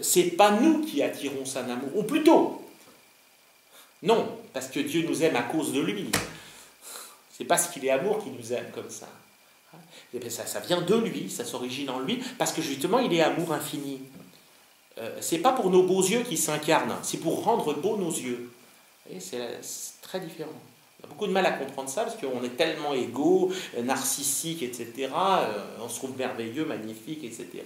c'est pas nous qui attirons son amour, ou plutôt, non, parce que Dieu nous aime à cause de lui. C'est parce qu'il est amour qu'il nous aime comme ça. Ça vient de lui, ça s'origine en lui, parce que justement, il est amour infini. C'est pas pour nos beaux yeux qu'il s'incarne, c'est pour rendre beaux nos yeux. C'est très différent. On a beaucoup de mal à comprendre ça, parce qu'on est tellement égaux, narcissiques, etc. On se trouve merveilleux, magnifique, etc.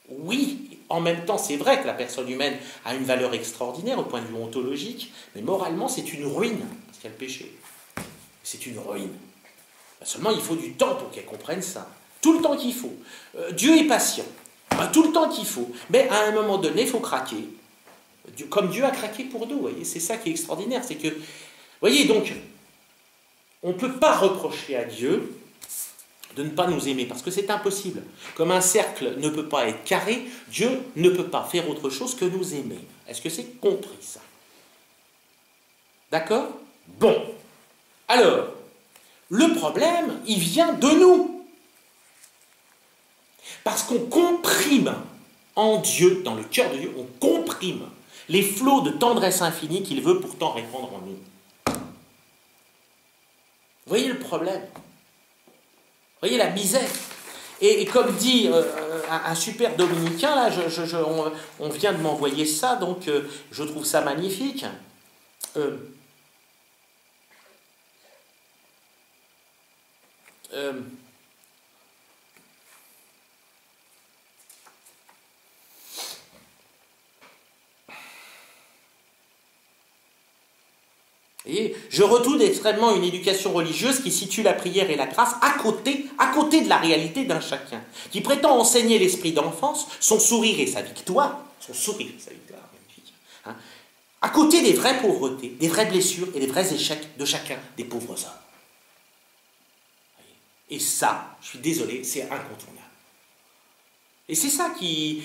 Oui, en même temps, c'est vrai que la personne humaine a une valeur extraordinaire au point de vue ontologique, mais moralement, c'est une ruine, parce qu'il y a le péché. C'est une ruine. Seulement, il faut du temps pour qu'elle comprenne ça. Tout le temps qu'il faut. Dieu est patient. Tout le temps qu'il faut. Mais à un moment donné, il faut craquer. Comme Dieu a craqué pour nous. Voyez, c'est ça qui est extraordinaire. C'est que, voyez, donc, on ne peut pas reprocher à Dieu de ne pas nous aimer, parce que c'est impossible. Comme un cercle ne peut pas être carré, Dieu ne peut pas faire autre chose que nous aimer. Est-ce que c'est compris, ça? D'accord? Bon. Alors, le problème, il vient de nous. Parce qu'on comprime en Dieu, dans le cœur de Dieu, on comprime les flots de tendresse infinie qu'il veut pourtant répandre en nous. Vous voyez le problème? Vous voyez la misère? Et comme dit un super dominicain, là, on vient de m'envoyer ça, donc je trouve ça magnifique. Et je retourne extrêmement une éducation religieuse qui situe la prière et la grâce à côté de la réalité d'un chacun, qui prétend enseigner l'esprit d'enfance, son sourire et sa victoire, magnifique, hein, à côté des vraies pauvretés, des vraies blessures et des vrais échecs de chacun des pauvres hommes. Et ça, je suis désolé, c'est incontournable. Et c'est ça qui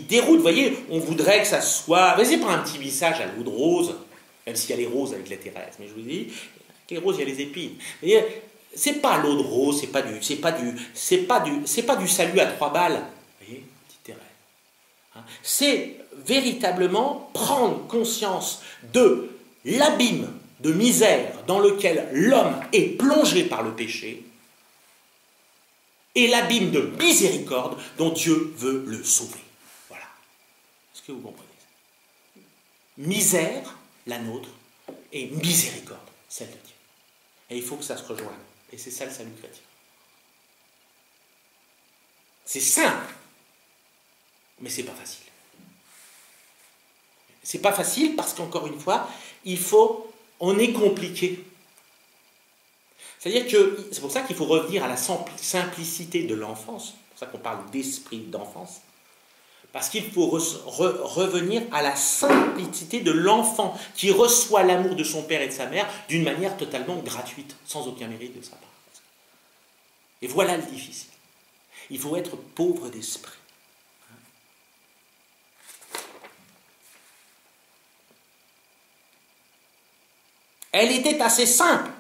déroute, vous voyez, on voudrait que ça soit, vas-y, prends un petit message à l'eau de rose, même s'il y a les roses avec la Thérèse, mais je vous dis, avec les roses, il y a les épines. C'est pas l'eau de rose, c'est pas du salut à 3 balles. Vous voyez, petite Thérèse. Hein, c'est véritablement prendre conscience de l'abîme de misère dans lequel l'homme est plongé par le péché et l'abîme de miséricorde dont Dieu veut le sauver. Voilà. Est-ce que vous comprenez ça? Misère, la nôtre, et miséricorde, celle de Dieu. Et il faut que ça se rejoigne. Et c'est ça le salut chrétien. C'est simple, mais c'est pas facile. C'est pas facile parce qu'encore une fois, on est compliqué. C'est-à-dire que c'est pour ça qu'il faut revenir à la simplicité de l'enfance. C'est pour ça qu'on parle d'esprit d'enfance. Parce qu'il faut revenir à la simplicité de l'enfant qui reçoit l'amour de son père et de sa mère d'une manière totalement gratuite, sans aucun mérite de sa part. Et voilà le difficile. Il faut être pauvre d'esprit. Elle était assez simple.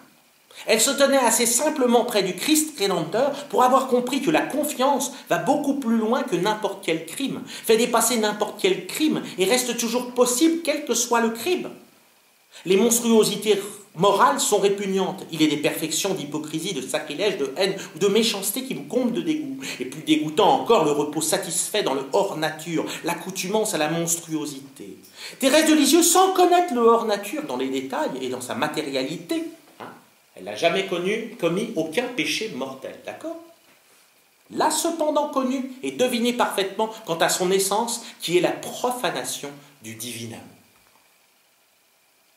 Elle se tenait assez simplement près du Christ Rédempteur pour avoir compris que la confiance va beaucoup plus loin que n'importe quel crime, fait dépasser n'importe quel crime et reste toujours possible quel que soit le crime. Les monstruosités morales sont répugnantes. Il est des perfections d'hypocrisie, de sacrilège, de haine ou de méchanceté qui vous comblent de dégoût. Et plus dégoûtant encore, le repos satisfait dans le hors-nature, l'accoutumance à la monstruosité. Thérèse de Lisieux, sans connaître le hors-nature dans les détails et dans sa matérialité, elle n'a jamais commis aucun péché mortel, d'accord? L'a cependant connu et deviné parfaitement quant à son essence, qui est la profanation du divin amour.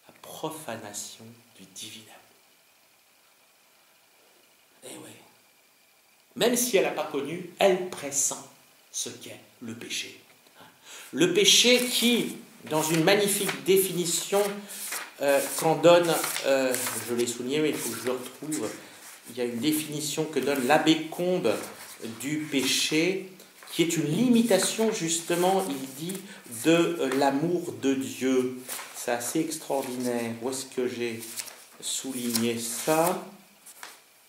La profanation du divin amour. Eh oui. Même si elle n'a pas connu, elle pressent ce qu'est le péché. Le péché qui, dans une magnifique définition, qu'en donne, je l'ai souligné, mais il faut que je le retrouve, il y a une définition que donne l'abbé Combe du péché, qui est une limitation, justement, il dit, de l'amour de Dieu. C'est assez extraordinaire. Où est-ce que j'ai souligné ça?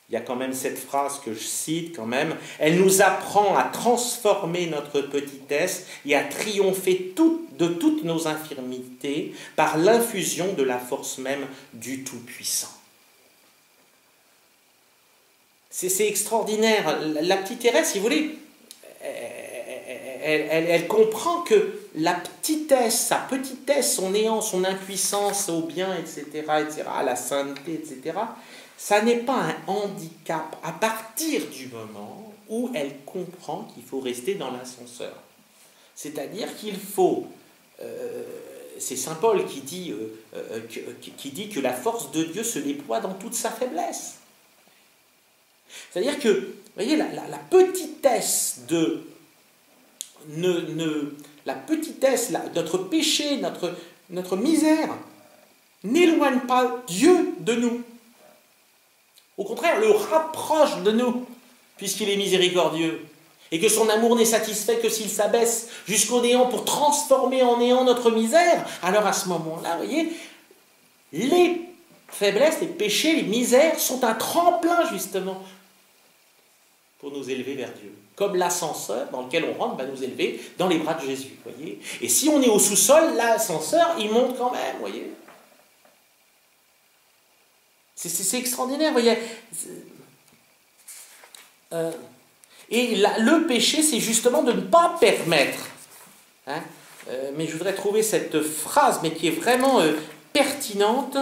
il y a quand même cette phrase que je cite quand même, elle nous apprend à transformer notre petitesse et à triompher de toutes nos infirmités par l'infusion de la force même du Tout-Puissant. C'est extraordinaire. La petite Thérèse, si vous voulez, elle comprend que la petitesse, sa petitesse, son néant, son impuissance au bien, etc., à la sainteté, etc., ça n'est pas un handicap à partir du moment où elle comprend qu'il faut rester dans l'ascenseur. C'est-à-dire qu'il faut... c'est saint Paul qui dit que la force de Dieu se déploie dans toute sa faiblesse. C'est-à-dire que, vous voyez, la petitesse de... la petitesse, notre péché, notre misère, n'éloigne pas Dieu de nous. Au contraire, le rapproche de nous, puisqu'il est miséricordieux, et que son amour n'est satisfait que s'il s'abaisse jusqu'au néant pour transformer en néant notre misère. Alors à ce moment-là, vous voyez, les faiblesses, les péchés, les misères sont un tremplin justement pour nous élever vers Dieu. Comme l'ascenseur dans lequel on rentre va nous élever dans les bras de Jésus, voyez. Et si on est au sous-sol, l'ascenseur, il monte quand même, voyez. C'est extraordinaire, vous voyez. Et le péché, c'est justement de ne pas permettre. Hein, mais je voudrais trouver cette phrase, mais qui est vraiment pertinente.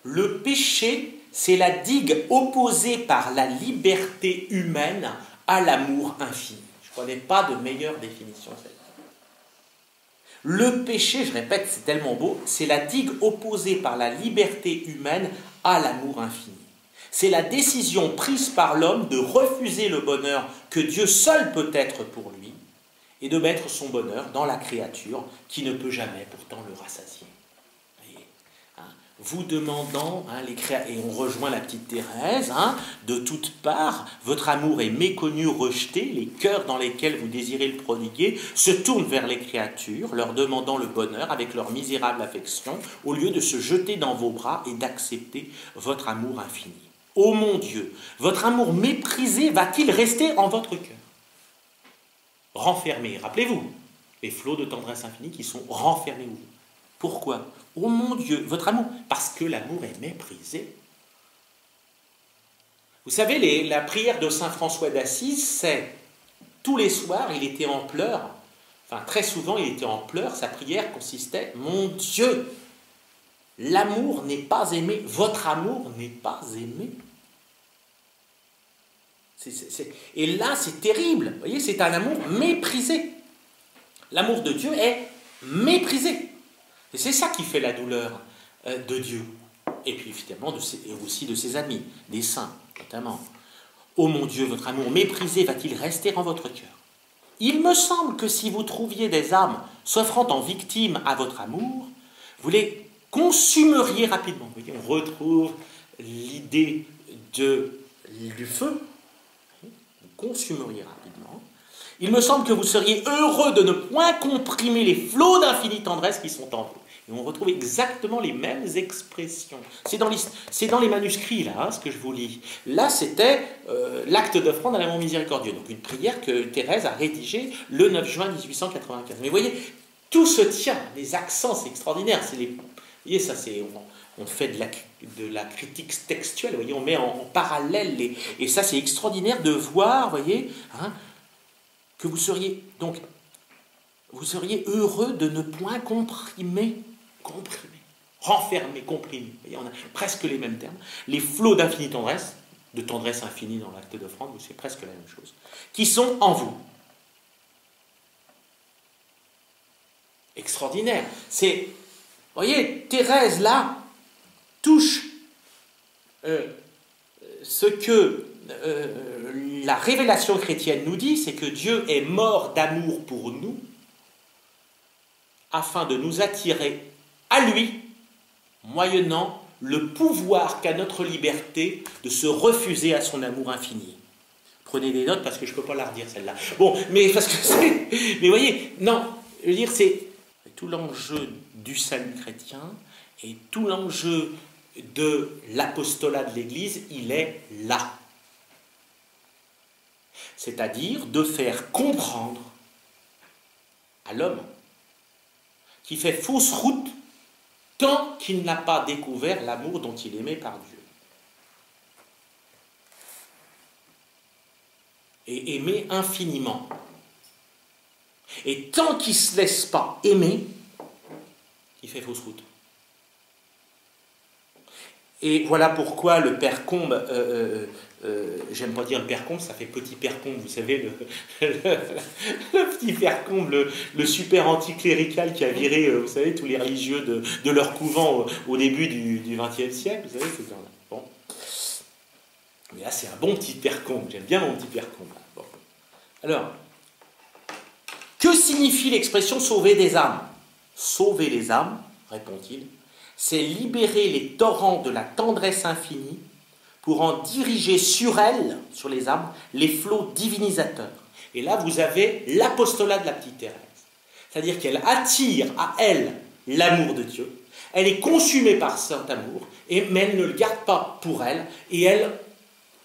Le péché, c'est la digue opposée par la liberté humaine à l'amour infini. Je ne connais pas de meilleure définition. Le péché, je répète, c'est tellement beau, c'est la digue opposée par la liberté humaine à l'amour infini. C'est la décision prise par l'homme de refuser le bonheur que Dieu seul peut être pour lui et de mettre son bonheur dans la créature qui ne peut jamais pourtant le rassasier. Vous demandant, et on rejoint la petite Thérèse, de toutes parts, votre amour est méconnu, rejeté, les cœurs dans lesquels vous désirez le prodiguer se tournent vers les créatures, leur demandant le bonheur avec leur misérable affection, au lieu de se jeter dans vos bras et d'accepter votre amour infini. Ô mon Dieu, votre amour méprisé va-t-il rester en votre cœur? Renfermé, rappelez-vous, les flots de tendresse infinie qui sont renfermés en vous. Pourquoi? Oh mon Dieu, votre amour, parce que l'amour est méprisé. Vous savez, la prière de saint François d'Assise, c'est tous les soirs, il était en pleurs, enfin très souvent il était en pleurs, sa prière consistait, mon Dieu, l'amour n'est pas aimé, votre amour n'est pas aimé. Et là, c'est terrible, vous voyez, c'est un amour méprisé. L'amour de Dieu est méprisé. Et c'est ça qui fait la douleur de Dieu. Et puis évidemment aussi de ses amis, des saints notamment. Ô mon Dieu, votre amour méprisé va-t-il rester en votre cœur? Il me semble que si vous trouviez des âmes s'offrant en victime à votre amour, vous les consumeriez rapidement. Vous voyez, on retrouve l'idée du feu. Vous consumeriez rapidement. Il me semble que vous seriez heureux de ne point comprimer les flots d'infinie tendresse qui sont en vous. Et on retrouve exactement les mêmes expressions. C'est dans les manuscrits, là, ce que je vous lis. Là, c'était l'acte d'offrande à l'amour miséricordieux. Donc une prière que Thérèse a rédigée le 9 juin 1895. Mais vous voyez, tout se tient. Les accents, c'est extraordinaire. Vous voyez, ça, on fait de la critique textuelle. Vous voyez, on met en parallèle. Et ça, c'est extraordinaire de voir, vous voyez, que vous seriez heureux de ne point comprimer, renfermer, comprimer. Vous voyez, on a presque les mêmes termes. Les flots d'infinie tendresse, de tendresse infinie dans l'acte d'offrande, c'est presque la même chose, qui sont en vous. Extraordinaire. Vous voyez, Thérèse, là, touche ce que la révélation chrétienne nous dit, c'est que Dieu est mort d'amour pour nous, afin de nous attirer à lui, moyennant le pouvoir qu'a notre liberté de se refuser à son amour infini. Prenez des notes parce que je ne peux pas la redire celle-là. Bon, mais parce que c'est... Mais vous voyez, non, je veux dire, c'est tout l'enjeu du salut chrétien et tout l'enjeu de l'apostolat de l'Église, il est là. C'est-à-dire de faire comprendre à l'homme qui fait fausse route tant qu'il n'a pas découvert l'amour dont il est aimé par Dieu. Et aimer infiniment. Et tant qu'il ne se laisse pas aimer, il fait fausse route. Et voilà pourquoi le père Combe, j'aime pas dire le père Combe, ça fait petit père Combe, vous savez, le petit père Combe, le super anticlérical qui a viré, vous savez, tous les religieux de leur couvent au début du XXe siècle, vous savez, c'est là. Bon. Mais là, c'est un bon petit père Combe, j'aime bien mon petit père Combe. Bon. Alors, que signifie l'expression sauver des âmes? Sauver les âmes, répond-il, c'est libérer les torrents de la tendresse infinie pour en diriger sur elles, sur les âmes, les flots divinisateurs. Et là, vous avez l'apostolat de la petite Thérèse. C'est-à-dire qu'elle attire à elle l'amour de Dieu, elle est consumée par cet amour, mais elle ne le garde pas pour elle, et elle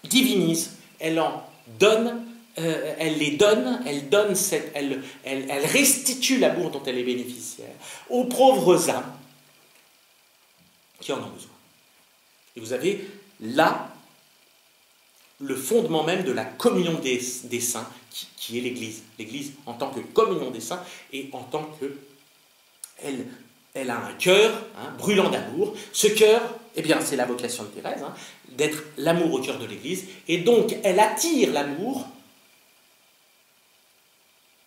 divinise, elle en donne, elle les donne, elle restitue l'amour dont elle est bénéficiaire aux pauvres âmes qui en ont besoin. Et vous avez là le fondement même de la communion des saints, qui est l'Église. L'Église en tant que communion des saints et en tant que elle a un cœur brûlant d'amour. Ce cœur, eh bien, c'est la vocation de Thérèse, d'être l'amour au cœur de l'Église. Et donc, elle attire l'amour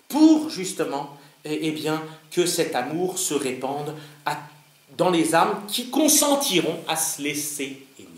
pour, justement, eh bien, que cet amour se répande dans les âmes qui consentiront à se laisser aimer.